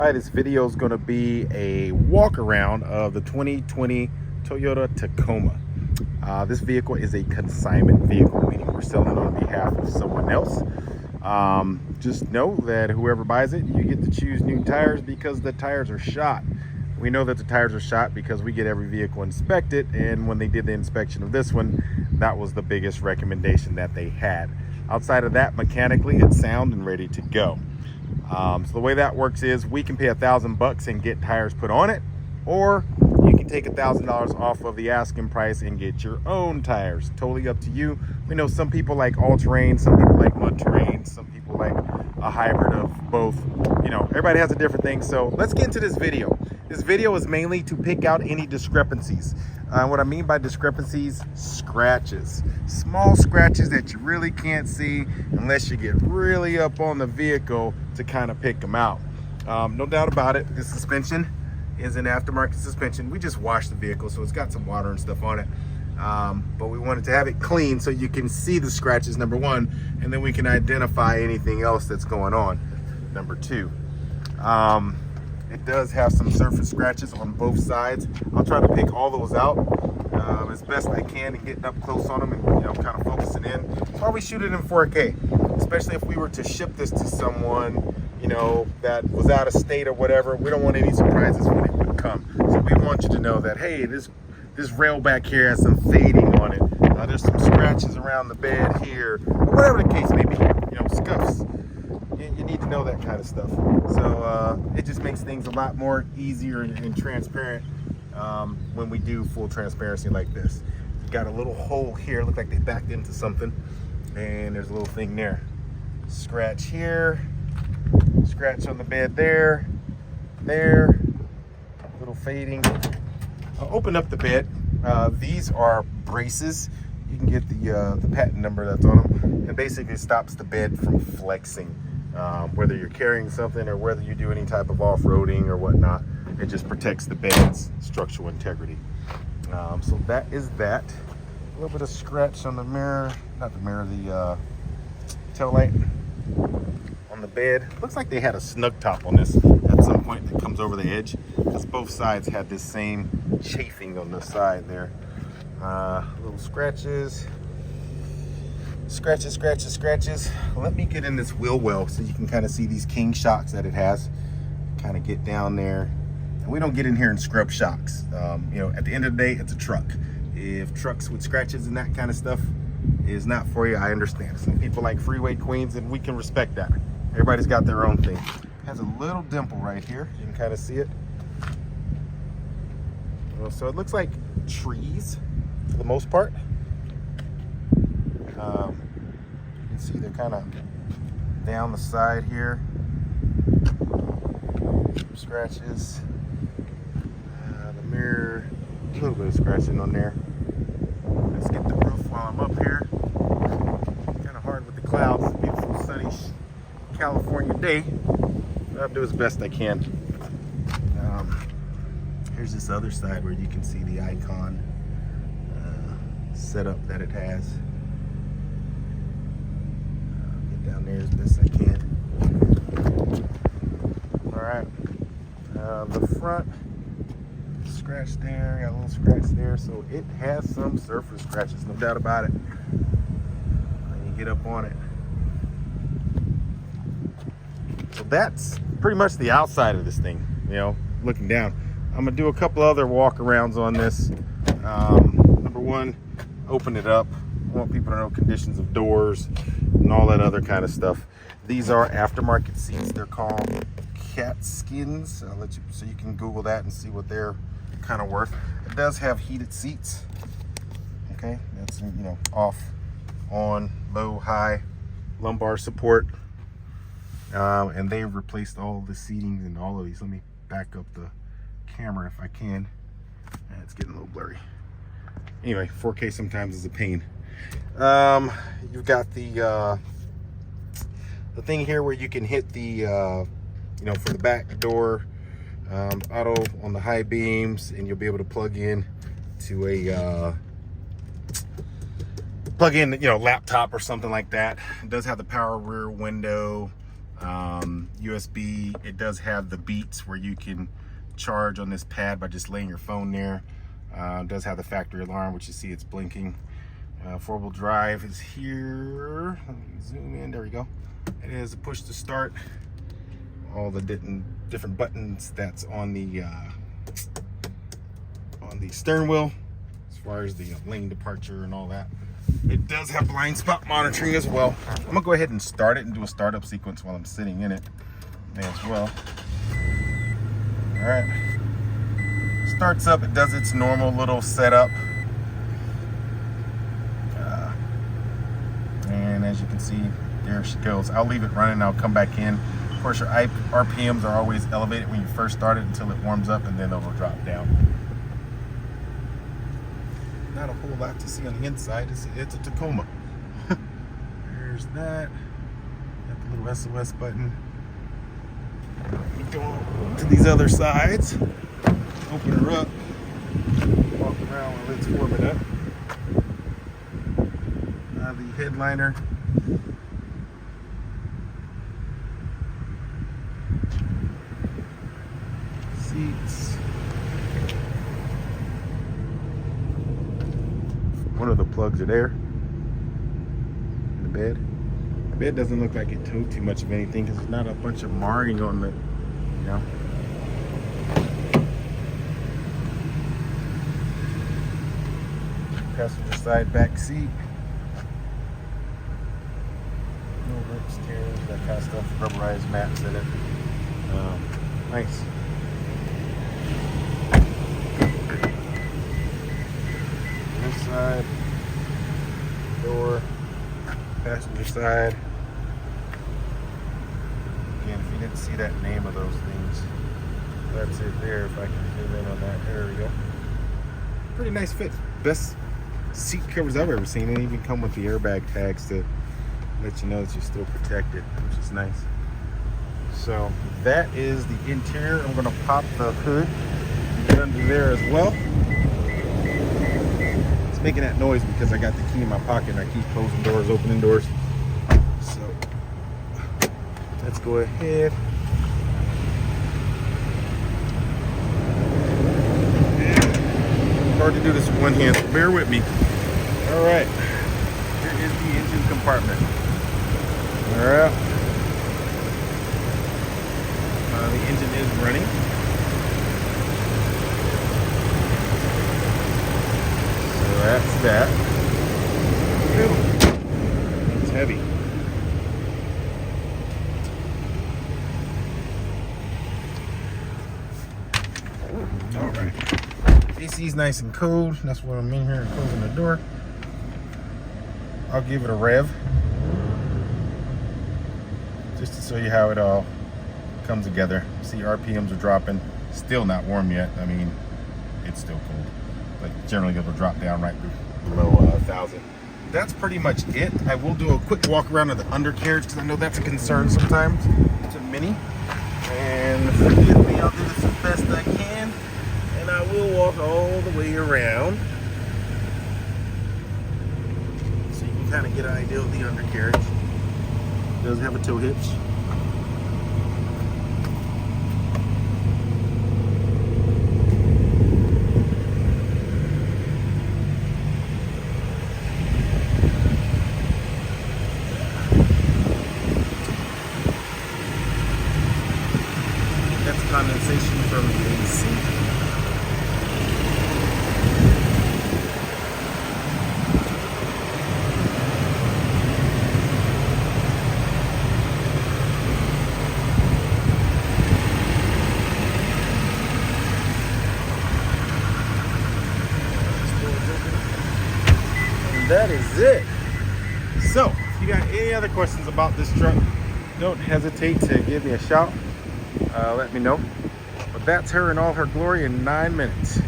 Hi, this video is going to be a walk around of the 2020 Toyota Tacoma. This vehicle is a consignment vehicle, meaning we're selling it on behalf of someone else. Just know that whoever buys it, you get to choose new tires because the tires are shot. We know that the tires are shot because we get every vehicle inspected, and when they did the inspection of this one, that was the biggest recommendation that they had. Outside of that, mechanically, it's sound and ready to go. So the way that works is we can pay $1,000 and get tires put on it, or you can take $1,000 off of the asking price and get your own tires. Totally up to you. We know some people like all-terrain, some people like mud terrain, some people like a hybrid of both. You know, everybody has a different thing. So let's get into this video. This video is mainly to pick out any discrepancies. What I mean by discrepancies, scratches. Small scratches that you really can't see unless you get really up on the vehicle to kind of pick them out. No doubt about it, this suspension is an aftermarket suspension. We just washed the vehicle, so it's got some water and stuff on it. But we wanted to have it clean so you can see the scratches, number one, and then we can identify anything else that's going on, number two. It does have some surface scratches on both sides. I'll try to pick all those out as best I can and getting up close on them and, you know, kind of focusing in. That's why we shoot it in 4K, especially if we were to ship this to someone, you know, that was out of state or whatever. We don't want any surprises when it would come. So we want you to know that, hey, this rail back here has some fading on it. There's some scratches around the bed here, whatever the case may be, you know, scuffs. You need to know that kind of stuff. So it just makes things a lot more easier and transparent when we do full transparency like this. Got a little hole here, look like they backed into something, and there's a little thing there. Scratch here, scratch on the bed there, little fading. I'll open up the bed. These are braces. You can get the patent number that's on them, and basically stops the bed from flexing. Whether you're carrying something or whether you do any type of off-roading or whatnot, it just protects the bed's structural integrity. So that is that. A little bit of scratch on the mirror, not the mirror, the tail light on the bed. Looks like they had a snug top on this at some point that comes over the edge, because both sides had this same chafing on the side there. Little scratches. Scratches. Let me get in this wheel well so you can kind of see these king shocks that it has. Kind of get down there. And we don't get in here and scrub shocks. You know, at the end of the day, it's a truck. If trucks with scratches and that kind of stuff is not for you, I understand. Some people like freeway queens, and we can respect that. Everybody's got their own thing. It has a little dimple right here. You can kind of see it. So it looks like trees for the most part. You can see they're kind of down the side here. Some scratches. The mirror, a little bit of scratching on there. Let's get the roof while I'm up here. Kind of hard with the clouds. It's a beautiful sunny California day. I'll do as best I can. Here's this other side where you can see the icon setup that it has. Down there as best I can. All right, the front scratch there, got a little scratch there, so it has some surface scratches, no doubt about it. When you get up on it. So that's pretty much the outside of this thing, you know, looking down. I'm gonna do a couple other walk arounds on this. Number one, open it up. I want people to know conditions of doors and all that other kind of stuff. These are aftermarket seats. They're called cat skins. I'll let you, so you can Google that and see what they're kind of worth. It does have heated seats. Okay, that's, you know, off, on, low, high, lumbar support. And they replaced all the seating and all of these. Let me back up the camera if I can. It's getting a little blurry. Anyway, 4K sometimes is a pain. You've got the thing here where you can hit the you know, for the back door, auto on the high beams, and you'll be able to plug in to a you know, laptop or something like that. It does have the power rear window. USB. It does have the beats where you can charge on this pad by just laying your phone there. It does have the factory alarm, which you see it's blinking. Four-wheel drive is here. Let me zoom in. There we go. It is a push to start. All the different buttons that's on the steering wheel, as far as the lane departure and all that. It does have blind spot monitoring as well. I'm gonna go ahead and start it and do a startup sequence while I'm sitting in it as well. All right, starts up. It does its normal little setup, and as you can see, there she goes. I'll leave it running. I'll come back in. Of course, your RPMs are always elevated when you first start it until it warms up, and then it'll drop down. Not a whole lot to see on the inside. It's a Tacoma. There's that. Got the little SOS button. We go to these other sides. Open her up. Walk around while it's warming up. The headliner. Seats. One of the plugs are there in the bed. The bed doesn't look like it took too much of anything because there's not a bunch of marring on the, you know. Passenger side back seat. No rips, tears, that kind of stuff. Rubberized mats in it. Nice. This side, door, passenger side. Again, if you didn't see that name of those things, that's it there. If I can zoom in on that, there we go. Pretty nice fit. Best seat covers I've ever seen. They even come with the airbag tags to let you know that you're still protected, which is nice. So that is the interior. I'm going to pop the hood and get under there as well. Making that noise because I got the key in my pocket and I keep closing doors, opening doors. So let's go ahead. Hard to do this with one hand, so bear with me. All right, here is the engine compartment. All right, the engine is running. That's that. It's heavy. All right. AC's nice and cold. That's why I'm in here and closing the door. I'll give it a rev just to show you how it all comes together. See, RPMs are dropping. Still not warm yet. I mean, it's still cold. Like generally it'll drop down right below 1,000. That's pretty much it. I will do a quick walk around of the undercarriage because I know that's a concern sometimes. It's a Mini, and forgive me, I'll do this as best I can, and I will walk all the way around so you can kind of get an idea of the undercarriage. It does have a tow hitch. Condensation from the AC. And that is it. So, if you got any other questions about this truck, don't hesitate to give me a shout. Let me know. But that's her in all her glory in 9 minutes.